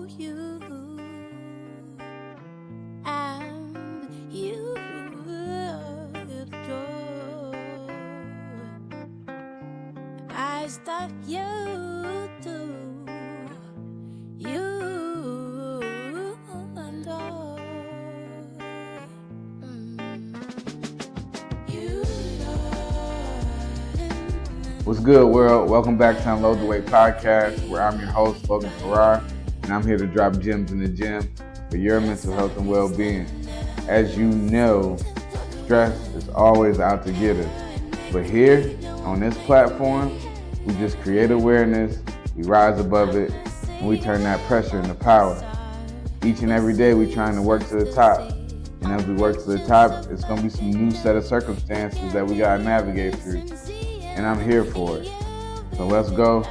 you. I'm you. I start you too. You and you. What's good, world? Welcome back to Unload the Weight Podcast, where I'm your host, Logan Farrar, and I'm here to drop gems in the gym for your mental health and well-being. As you know, stress is always out to get us. But here, on this platform, we just create awareness, we rise above it, and we turn that pressure into power. Each and every day, we're trying to work to the top. And as we work to the top, it's going to be some new set of circumstances that we got to navigate through. And I'm here for it. So let's go.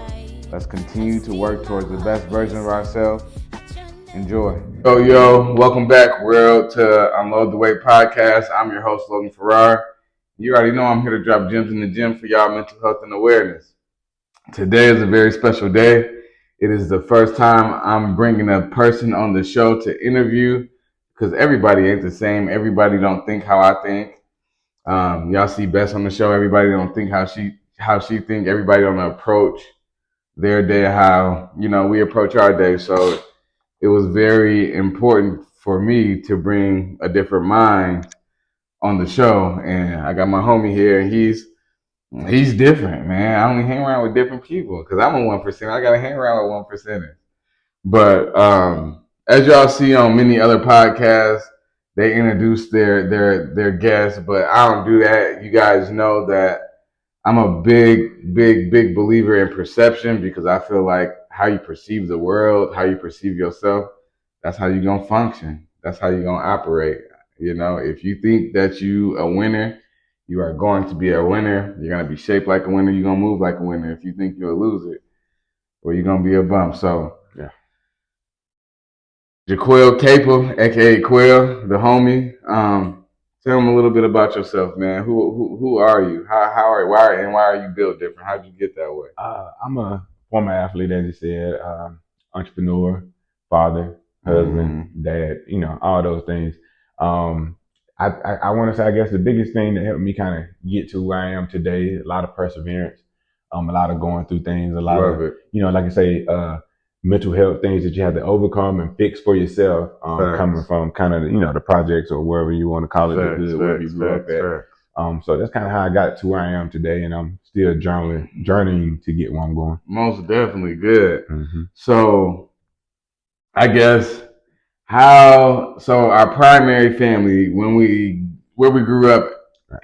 Let's continue to work towards the best version of ourselves. Enjoy. Yo, welcome back, world, to Unload the Weight Podcast. I'm your host, Logan Farrar. You already know I'm here to drop gems in the gym for y'all mental health and awareness. Today is a very special day. It is the first time I'm bringing a person on the show to interview because everybody ain't the same. Everybody don't think how I think. Y'all see Bess on the show. Everybody don't think how she think. Everybody don't approach their day how we approach our day. So it was very important for me to bring a different mind on the show. And I got my homie here, and he's different, man. I only hang around with different people because I'm a 1%. I gotta hang around with 1%ers. But as y'all see on many other podcasts, they introduce their guests, but I don't do that. You guys know that I'm a big believer in perception because I feel like how you perceive the world, how you perceive yourself, that's how you're gonna function. That's how you're gonna operate. If you think that you a winner, you are going to be a winner. You're gonna be shaped like a winner. You're gonna move like a winner. If you think you're a loser, well, you're gonna be a bum. So yeah. Jaquil Capel, aka Quill, the homie. Tell them a little bit about yourself, man. Who are you? How are you? Why are you built different? How did you get that way? I'm a former athlete, as you said, entrepreneur, father, husband, dad. All those things. I want to say, I guess the biggest thing that helped me kind of get to where I am today, a lot of perseverance, a lot of going through things, a lot Love of it. like I say, mental health things that you have to overcome and fix for yourself, coming from kind of the projects or wherever you want to call it, the hood, wherever you grew up at. So that's kind of how I got to where I am today, and I'm still journeying to get where I'm going. Most definitely good. Mm-hmm. So I guess our primary family, where we grew up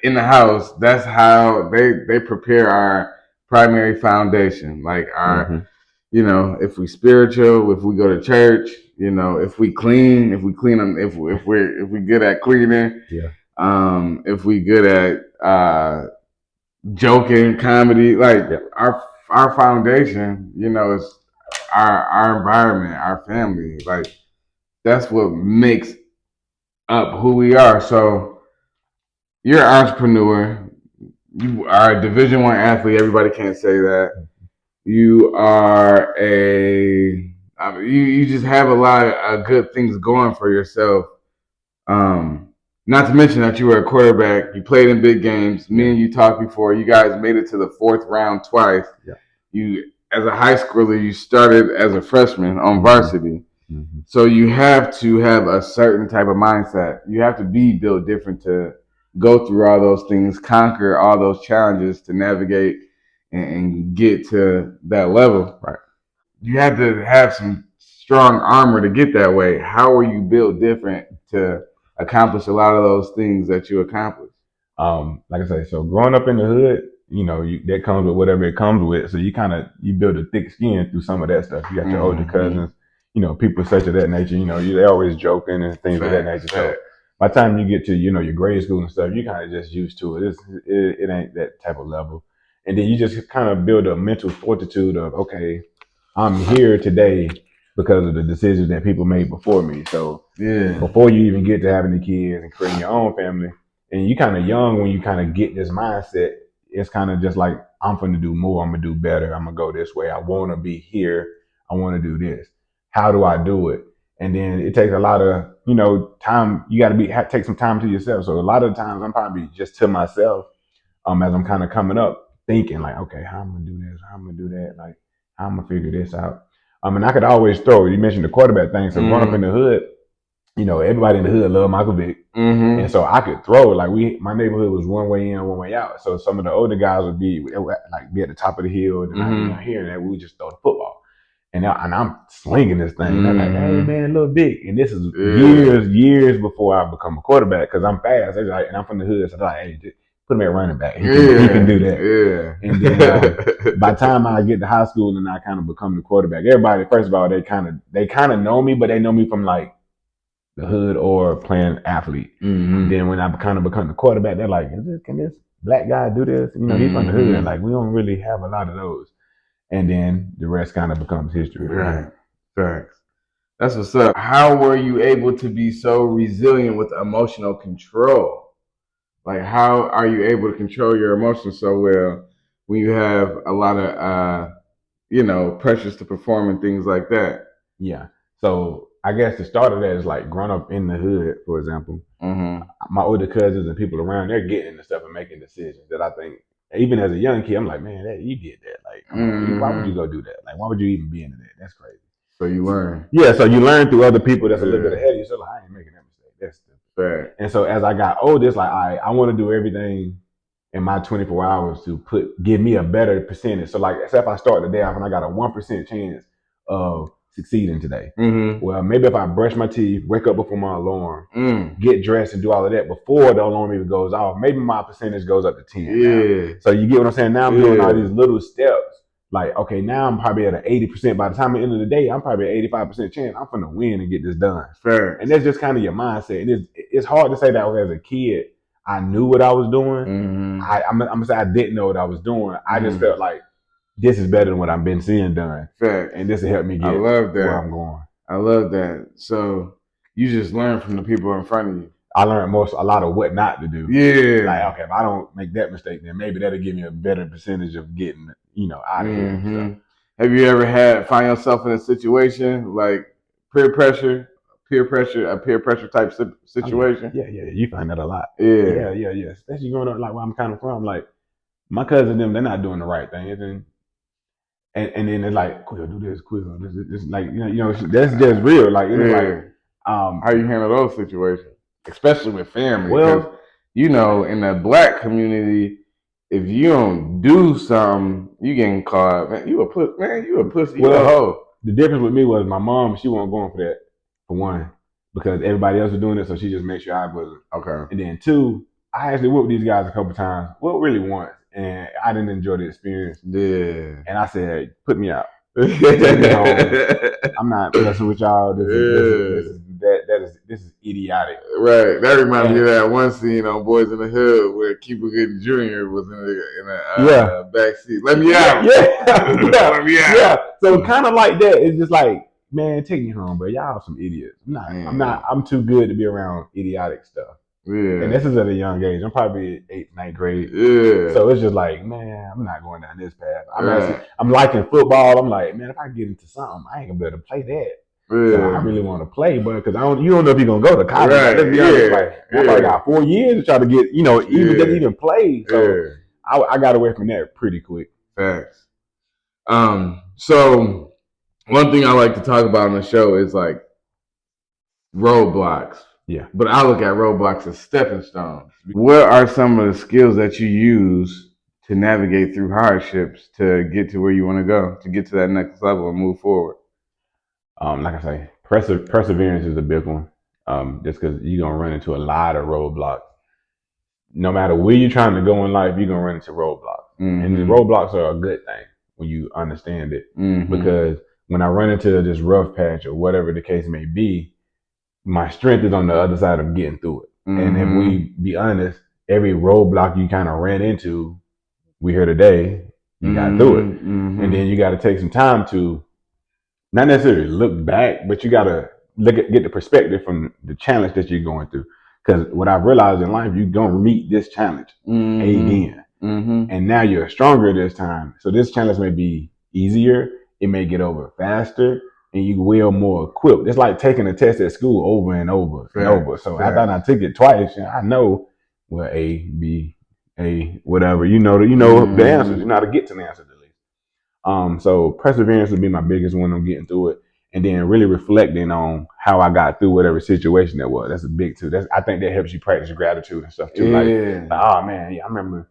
in the house, that's how they prepare our primary foundation. Like our if we spiritual, if we go to church, if we clean, if we good at cleaning, if we good at joking, comedy, like our foundation, is our environment, our family. Like that's what makes up who we are. So you're an entrepreneur. You are a Division I athlete. Everybody can't say that. You are you just have a lot of good things going for yourself. Not to mention that you were a quarterback. You played in big games. Me and you talked before. You guys made it to the fourth round twice. Yeah. You, as a high schooler, you started as a freshman on varsity. Mm-hmm. So you have to have a certain type of mindset. You have to be built different to go through all those things, conquer all those challenges to navigate and get to that level. Right. You have to have some strong armor to get that way. How are you built different to accomplish a lot of those things that you accomplish? Like I say, so growing up in the hood, that comes with whatever it comes with. So you build a thick skin through some of that stuff. You got your older cousins, people such of that nature. They're always joking and things of that nature. So by the time you get to your grade school and stuff, you kind of just used to it. It ain't that type of level, and then you just kind of build a mental fortitude of, okay, I'm here today because of the decisions that people made before me. So before you even get to having the kids and creating your own family, and you kind of young when you kind of get this mindset, it's kind of just like, I'm going to do more. I'm going to do better. I'm going to go this way. I want to be here. I want to do this. how do I do it? And then it takes a lot of, time. You got to take some time to yourself. So a lot of the times I'm probably just to myself, as I'm kind of coming up, thinking like, okay, how I'm gonna do this, how I'm gonna do that, like how I'm gonna figure this out. And I could always throw. You mentioned the quarterback thing. So growing up in the hood, everybody in the hood loved Michael Vick. And so I could throw. Like my neighborhood was one way in, one way out. So some of the older guys would be at the top of the hill, and I'd be down here, and we would just throw the football. And I'm slinging this thing. And I'm like, hey man, little Vic. And this is years before I become a quarterback because I'm fast. And I'm from the hood, so they're like, hey, just put him at running back. He can do that. Yeah. And then by the time I get to high school and I kind of become the quarterback, everybody, first of all, they kind of know me, but they know me from like the hood or playing athlete. Then when I kind of become the quarterback, they're like, can this black guy do this? He's from the hood. Like we don't really have a lot of those. And then the rest kind of becomes history. Right. Facts. That's what's up. How were you able to be so resilient with emotional control? Like, how are you able to control your emotions so well when you have a lot of, pressures to perform and things like that? Yeah. So I guess the start of that is like growing up in the hood, for example. My older cousins and people around, they're getting the stuff and making decisions that I think, even as a young kid, I'm like, man, you did that. Like, why would you go do that? Like, why would you even be into that? That's crazy. So you learn. Yeah, so you learn through other people that's a little bit ahead of you. So like, I ain't making that mistake. That's stupid. Right. And so as I got older, it's like, I want to do everything in my 24 hours to give me a better percentage. So like, say if I start the day off and I got a 1% chance of succeeding today. Well, maybe if I brush my teeth, wake up before my alarm, get dressed and do all of that before the alarm even goes off, maybe my percentage goes up to 10. Yeah. So you get what I'm saying? Now I'm doing all these little steps. Like, okay, now I'm probably at an 80%. By the time at the end of the day, I'm probably at 85% chance I'm going to win and get this done. Fair. And that's just kind of your mindset. And it's hard to say that as a kid, I knew what I was doing. I'm going to say I didn't know what I was doing. I just felt like this is better than what I've been seeing done. Fair. And this will help me get where I'm going. I love that. So you just learn from the people in front of you. I learned a lot of what not to do. Yeah. Like, okay, if I don't make that mistake, then maybe that'll give me a better percentage of getting, out of here. So. Have you ever find yourself in a situation like a peer pressure type situation? Yeah. You find that a lot. Yeah. Especially growing up like where I'm kind of from. Like my cousins, they're not doing the right thing. And then it's like, Quill, do this, Quill. This like, that's just real. Like, it's like, how you handle those situations, especially with family? Well, in the black community, if you don't do something, you getting caught. Man, you a pussy. Well, the difference with me was my mom, she wasn't going for that, for one, because everybody else was doing it, so she just made sure I wasn't. Okay. And then two, I actually worked with these guys a couple times. Well, really once. And I didn't enjoy the experience. Yeah. And I said, put me out. Take me home. I'm not messing with y'all. This is idiotic. Right. That reminds me of that one scene on Boys in the Hood where Cuba Gooding Jr. was in a back seat. Let me out. Let me out. Yeah. So kind of like that. It's just like, man, take me home, bro. Y'all some idiots. I'm too good to be around idiotic stuff. Yeah. And this is at a young age. I'm probably 8th, 9th grade. Yeah. So it's just like, man, I'm not going down this path. I'm liking football. I'm like, man, if I get into something, I ain't gonna be able to play that. Yeah. So I really want to play, but because you don't know if you're gonna go to college. Right. Let's be honest, I probably got 4 years to try to get, even play. So I got away from that pretty quick. Facts. So one thing I like to talk about on the show is like roadblocks. Yeah. But I look at roadblocks as stepping stones. What are some of the skills that you use to navigate through hardships to get to where you want to go, to get to that next level and move forward? Like I say, perseverance is a big one. Just because you're going to run into a lot of roadblocks. No matter where you're trying to go in life, you're going to run into roadblocks. And the roadblocks are a good thing when you understand it. Because when I run into this rough patch or whatever the case may be, my strength is on the other side of getting through it. And if we be honest, every roadblock you kind of ran into, we here today, you got through it. And then you got to take some time to not necessarily look back, but you got to get the perspective from the challenge that you're going through. Because what I've realized in life, you're going to meet this challenge again. And now you're stronger this time. So this challenge may be easier. It may get over faster. and you well more equipped. It's like taking a test at school over and over and over. So after I took it twice, I know A, B, A, whatever. You know the answers. You know how to get to the answers at least. So perseverance would be my biggest one on getting through it, and then really reflecting on how I got through whatever situation that was. That's a big too. I think that helps you practice gratitude and stuff too. Like oh man, yeah, I remember,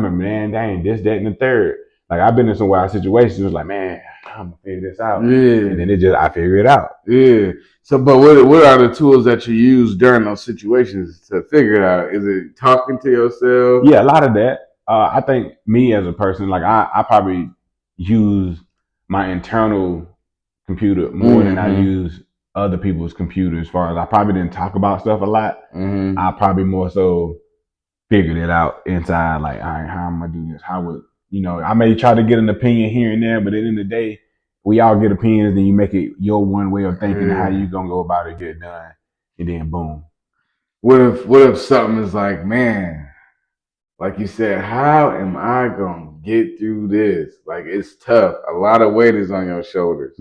man, dang, this, that, and the third. Like I've been in some wild situations. It was like, man, I'm gonna figure this out. Yeah. And then I figure it out. Yeah. So, but what are the tools that you use during those situations to figure it out? Is it talking to yourself? Yeah, a lot of that. I think me as a person, like I probably use my internal computer more than I use other people's computers. As far as I probably didn't talk about stuff a lot. I probably more so figured it out inside. Like, all right, how am I gonna do this? How would I may try to get an opinion here and there, but at the end of the day, we all get opinions, and you make it your one way of thinking how you gonna go about it, get it done, and then boom. What if something is like, man, like you said, how am I gonna get through this? Like it's tough. A lot of weight is on your shoulders.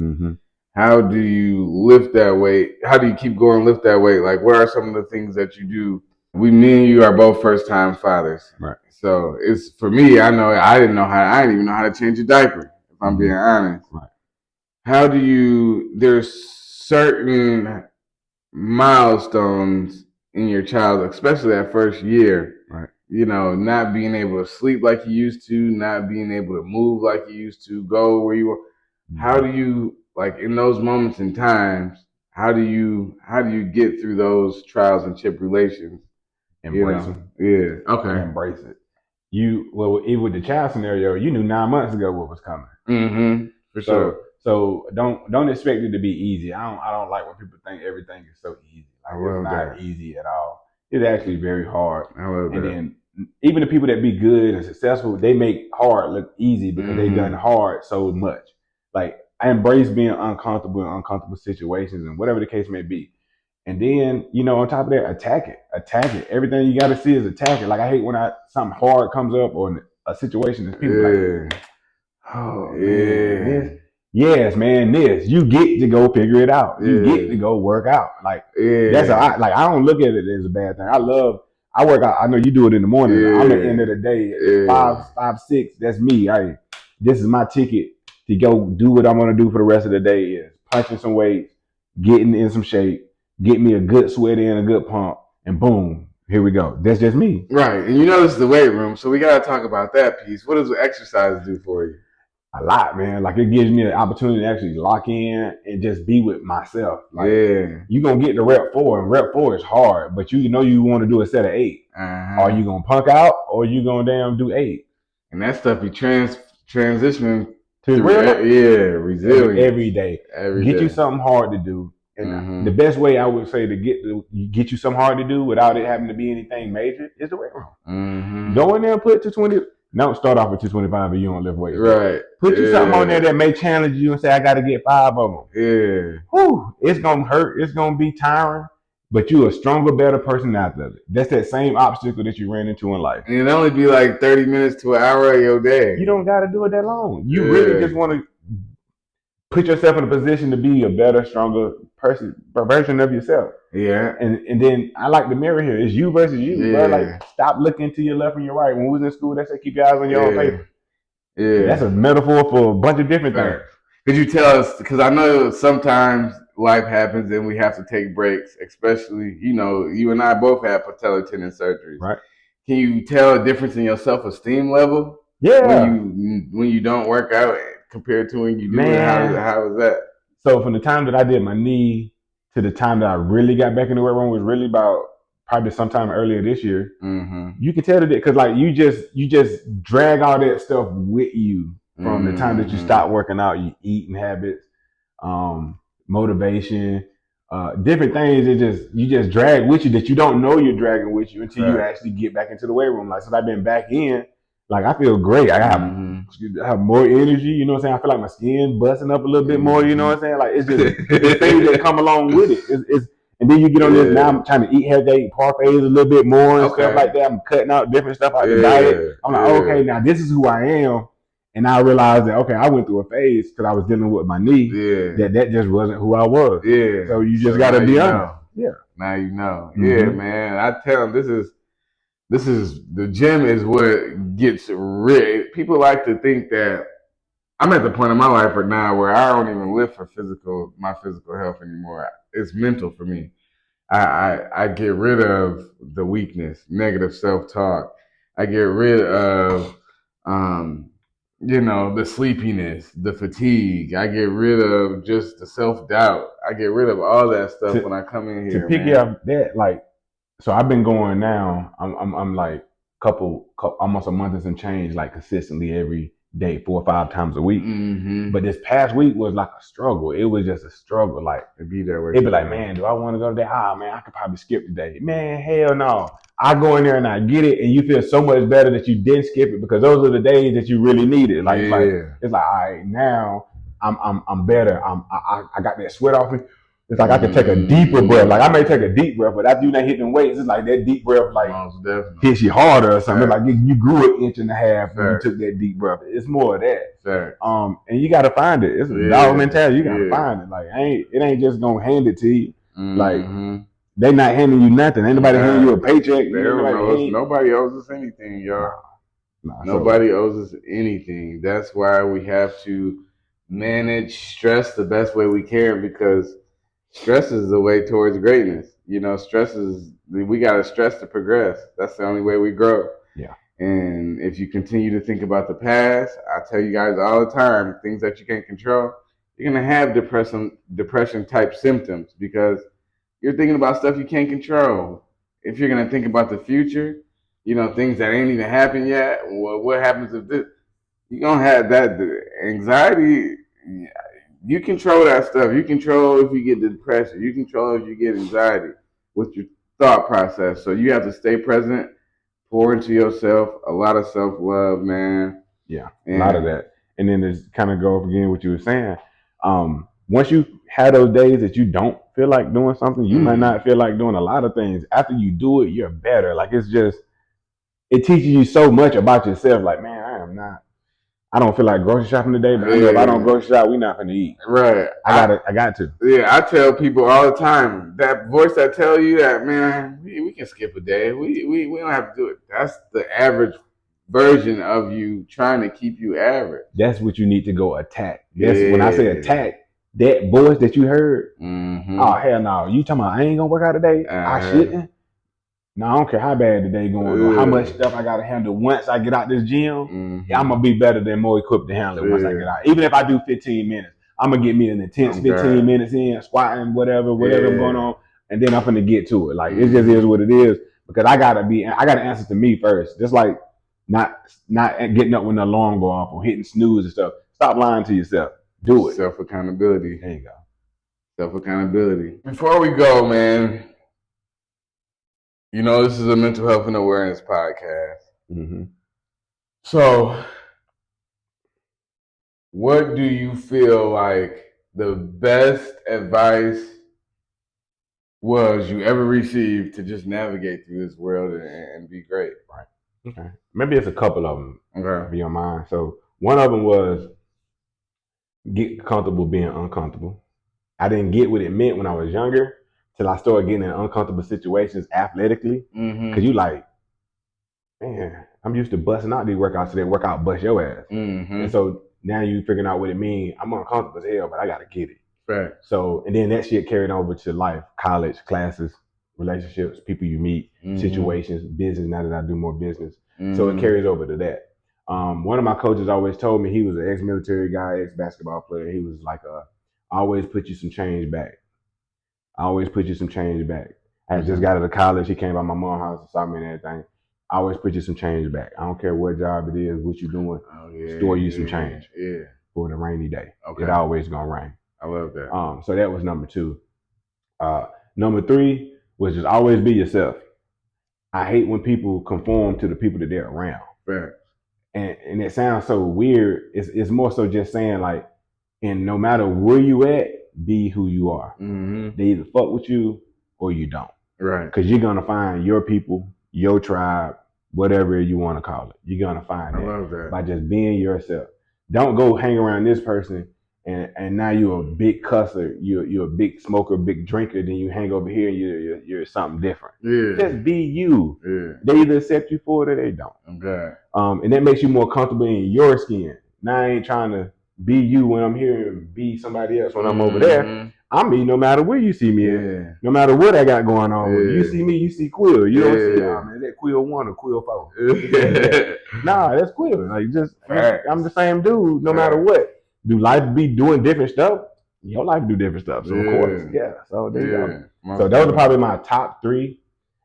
How do you lift that weight? How do you keep going, lift that weight? Like, what are some of the things that you do? Me and you are both first-time fathers, right? So it's for me. I know I didn't even know how to change a diaper. If I'm being honest, right? How do you? There's certain milestones in your child, especially that first year. Right. Not being able to sleep like you used to, not being able to move like you used to, go where you were. How do you, like in those moments and times, how do you get through those trials and tribulations? Embrace them. Yeah. Okay. Embrace it. Even with the child scenario, you knew 9 months ago what was coming. For sure. So don't expect it to be easy. I don't like when people think everything is so easy. Like it's not easy at all. It's actually very hard. And then even the people that be good and successful, they make hard look easy because they done hard so much. Like I embrace being uncomfortable in uncomfortable situations and whatever the case may be. And then, on top of that, attack it. Everything you got to see is attack it. Like I hate when something hard comes up or a situation that people like, oh man, yes, man, you get to go figure it out. You get to go work out. Like that's I don't look at it as a bad thing. I work out. I know you do it in the morning. I'm at the end of the day, 5, 6. That's me. This is my ticket to go do what I'm gonna do for the rest of the day. Is punching some weights, getting in some shape, get me a good sweat in, a good pump, and boom, here we go. That's just me. Right, and this is the weight room, so we gotta talk about that piece. What does exercise do for you? A lot, man. Like it gives me an opportunity to actually lock in and just be with myself. Like you're gonna get to rep 4, and rep 4 is hard, but you want to do a set of 8. Are you gonna punk out or you gonna damn do 8? And that stuff you transitioning to real resilience every day. Get you something hard to do. And the best way I would say to get you something hard to do without it having to be anything major is the weight room. Go in there and put 220. Don't start off with 225 if you don't lift weights. Right. Put you something on there that may challenge you and say, I got to get 5 of them. Yeah. Whew, it's going to hurt. It's going to be tiring. But you're a stronger, better person after it. That's that same obstacle that you ran into in life. And it only be like 30 minutes to an hour of your day. You don't got to do it that long. You really just want to put yourself in a position to be a better, stronger version of yourself. Yeah. And then I like the mirror here. It's you versus you, bro. Like stop looking to your left and your right. When we was in school, they said keep your eyes on your own paper. Yeah. That's a metaphor for a bunch of different things. Could you tell us, because I know sometimes life happens and we have to take breaks, especially, you and I both had patellar tendon surgeries. Right. Can you tell a difference in your self-esteem level? Yeah. When you don't work out compared to when you do? Man. How is that? So from the time that I did my knee to the time that I really got back in the weight room was really about probably sometime earlier this year. You can tell that because like you just drag all that stuff with you from the time that you stop working out, your eating habits, motivation, different things. You just drag with you that you don't know you're dragging with you until you actually get back into the weight room. Like since I've been back in, like I feel great. I have more energy, you know what I'm saying? I feel like my skin busting up a little bit more, you know what I'm saying? Like it's just things that come along with it. And then you get on this, now I'm trying to eat healthy, parfaits a little bit more and stuff like that. I'm cutting out different stuff out the diet. I'm like, okay, now this is who I am. And I realized that, okay, I went through a phase because I was dealing with my knee. Yeah. That just wasn't who I was. Yeah. So you just got to be honest. Yeah. Now you know. Yeah, man. I tell them this is the gym is what gets rid. People like to think that I'm at the point in my life right now where I don't even live for my physical health anymore. It's mental for me. I get rid of the weakness, negative self talk. I get rid of the sleepiness, the fatigue. I get rid of just the self doubt. I get rid of all that stuff when I come in here. To pick up that, like, so I've been going now. I'm like couple almost a month and some change, like consistently every day, 4 or 5 times a week. But this past week was like a struggle. It was just a struggle. Like it'd be like, man, do I want to go today? Man, I could probably skip today. Man, hell no. I go in there and I get it, and you feel so much better that you didn't skip it because those are the days that you really need it. Like, it's like, all right, now I'm better. I got that sweat off me. It's like I can take a deeper breath. Like I may take a deep breath, but after you not hitting weights, it's like that deep breath like hits you harder or something. Like you grew an inch and a half when you took that deep breath. It's more of that. And you gotta find it. It's a dog mentality. You gotta find it. Like it ain't just gonna hand it to you. Like they not handing you nothing. Ain't nobody handing you a paycheck. They don't know us. Nobody owes us anything, y'all. Nobody owes us anything. That's why we have to manage stress the best way we can because stress is the way towards greatness. We got to stress to progress. That's the only way we grow. Yeah. And if you continue to think about the past, I tell you guys all the time, things that you can't control, you're going to have depression type symptoms because you're thinking about stuff you can't control. If you're going to think about the future, things that ain't even happened yet, what happens if this, you're going to have that anxiety. You control that stuff. You control if you get depression. You control if you get anxiety with your thought process. So you have to stay present, pour into yourself, a lot of self-love, man. Yeah, a lot of that. And then it's kind of go up again what you were saying. Once you have those days that you don't feel like doing something, you might not feel like doing a lot of things. After you do it, you're better. Like it teaches you so much about yourself. Like, man, I don't feel like grocery shopping today, but I know if I don't grocery shop, we're not gonna eat. Right. I got to. Yeah, I tell people all the time, that voice that tell you that, man, we can skip a day. We don't have to do it. That's the average version of you trying to keep you average. That's what you need to go attack. When I say attack, that voice that you heard, oh hell no. You talking about I ain't gonna work out today? I shouldn't. No, I don't care how bad the day going on, how much stuff I gotta handle. Once I get out this gym, I'm gonna be better than more equipped to handle it once I get out. Even if I do 15 minutes, I'm gonna get me an intense 15 minutes in, squatting, whatever going on, and then I'm gonna get to it. Like it just is what it is because I gotta answer to me first. Just like not getting up when the alarm go off or hitting snooze and stuff. Stop lying to yourself. Do it. Self-accountability. There you go. Self-accountability. Before we go, man, this is a mental health and awareness podcast. So, what do you feel like the best advice was you ever received to just navigate through this world and be great? Right. Okay. Maybe it's a couple of them. Okay. Be on mine. So one of them was get comfortable being uncomfortable. I didn't get what it meant when I was younger till I started getting in uncomfortable situations athletically. Because you like, man, I'm used to busting out these workouts, so that workout bust your ass. And so now you figuring out what it means. I'm uncomfortable as hell, but I got to get it. Right. So, and then that shit carried over to life, college, classes, relationships, people you meet, situations, business, now that I do more business. So it carries over to that. One of my coaches always told me, he was an ex-military guy, ex-basketball player. He was like, always put you some change back. I always put you some change back. I had just got out of college. He came by my mom's house and saw me and everything. I always put you some change back. I don't care what job it is, what you doing. Store you some change for the rainy day. Okay. It always gonna rain. I love that. So that was number 2. Number 3 was just always be yourself. I hate when people conform to the people that they're around. Right. And it sounds so weird. It's more so just saying like, and no matter where you at, be who you are. They either fuck with you or you don't. Right. Because you're gonna find your people, your tribe, whatever you want to call it. You're gonna find I love that. by just being yourself. Don't go hang around this person and now you're a big cusser, you're a big smoker, big drinker, then you hang over here and you're something different. Yeah. Just be you. Yeah. They either accept you for it or they don't. Okay. And that makes you more comfortable in your skin. Now I ain't trying to be you when I'm here and be somebody else when I'm over there. I'm me no matter where you see me in. No matter what I got going on. When you see me, you see Quill. You don't see, oh man, is that Quill 1 or Quill 4? Nah, that's Quill. Like I'm the same dude no matter what. Do life be doing different stuff? Your life do different stuff. So of course, So there you go. So those are probably my top 3.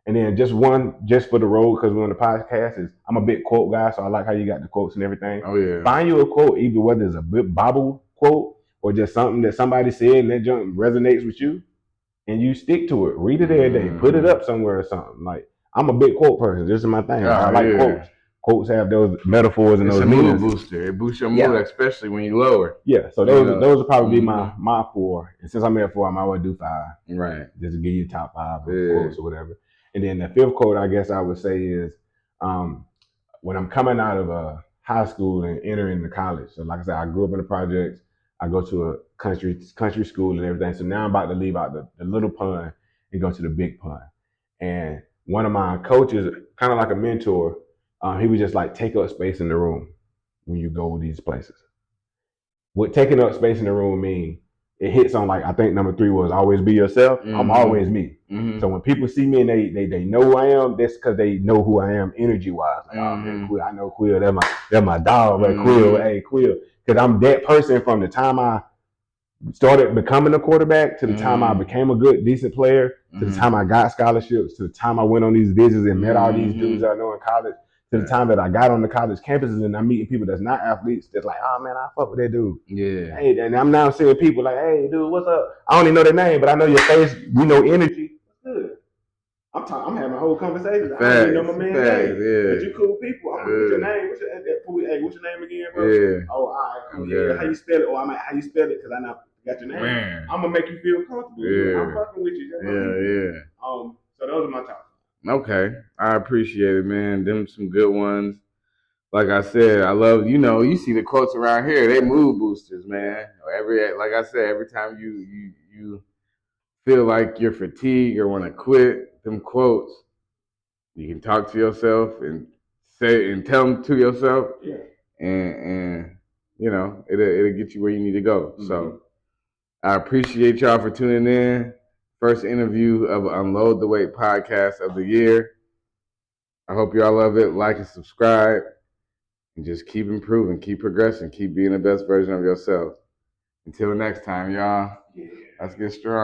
And then just one, just for the road, because we're on the podcast, is I'm a big quote guy, so I like how you got the quotes and everything. Oh yeah. Find you a quote, either whether it's a Bible quote or just something that somebody said and that junk resonates with you, and you stick to it. Read it every day. Put it up somewhere or something. Like, I'm a big quote person. This is my thing. I like quotes. Quotes have those metaphors and those meanings. It's a mood booster. It boosts your mood, especially when you're lower. Yeah, so those will probably be my 4. And since I'm at 4, I might well do 5. Right. Just to give you top 5 quotes or whatever. And then the 5th quote, I guess I would say is, when I'm coming out of high school and entering the college. So like I said, I grew up in the projects. I go to a country school and everything. So now I'm about to leave out the little pond and go to the big pond. And one of my coaches, kind of like a mentor, he was just like, take up space in the room when you go these places. What taking up space in the room mean? It hits on, like, I think number 3 was always be yourself. I'm always me. So when people see me and they know who I am, that's because they know who I am energy wise. Like, oh man, Quill, I know Quill. That's my dog. Like Quill, hey Quill, because I'm that person from the time I started becoming a quarterback to the time I became a good, decent player, to the time I got scholarships, to the time I went on these visits and met all these dudes I know in college, to the time that I got on the college campuses and I'm meeting people that's not athletes that's like, oh man, I fuck with that dude. Yeah. Hey, and I'm now seeing people like, hey dude, what's up? I don't even know their name, but I know your face. We know energy. What's good? I'm having a whole conversation. I don't even know my man's name. But you cool people. I'm gonna get your name. What's your name again, bro? Yeah. Oh, all right, cool. Yeah. How you spell it? Oh, how you spell it? Because I know got your name. Man. I'm gonna make you feel comfortable. Yeah. I'm fucking with you. So those are my top. Okay, I appreciate it, man. Them some good ones. Like I said, I love, you see the quotes around here. They mood boosters, man. Like I said, every time you feel like you're fatigued or want to quit, them quotes, you can talk to yourself and say and tell them to yourself, and it'll get you where you need to go. So I appreciate y'all for tuning in. First interview of Unload the Weight podcast of the year. I hope y'all love it. Like and subscribe. And just keep improving, keep progressing, keep being the best version of yourself. Until next time, y'all. Let's get strong.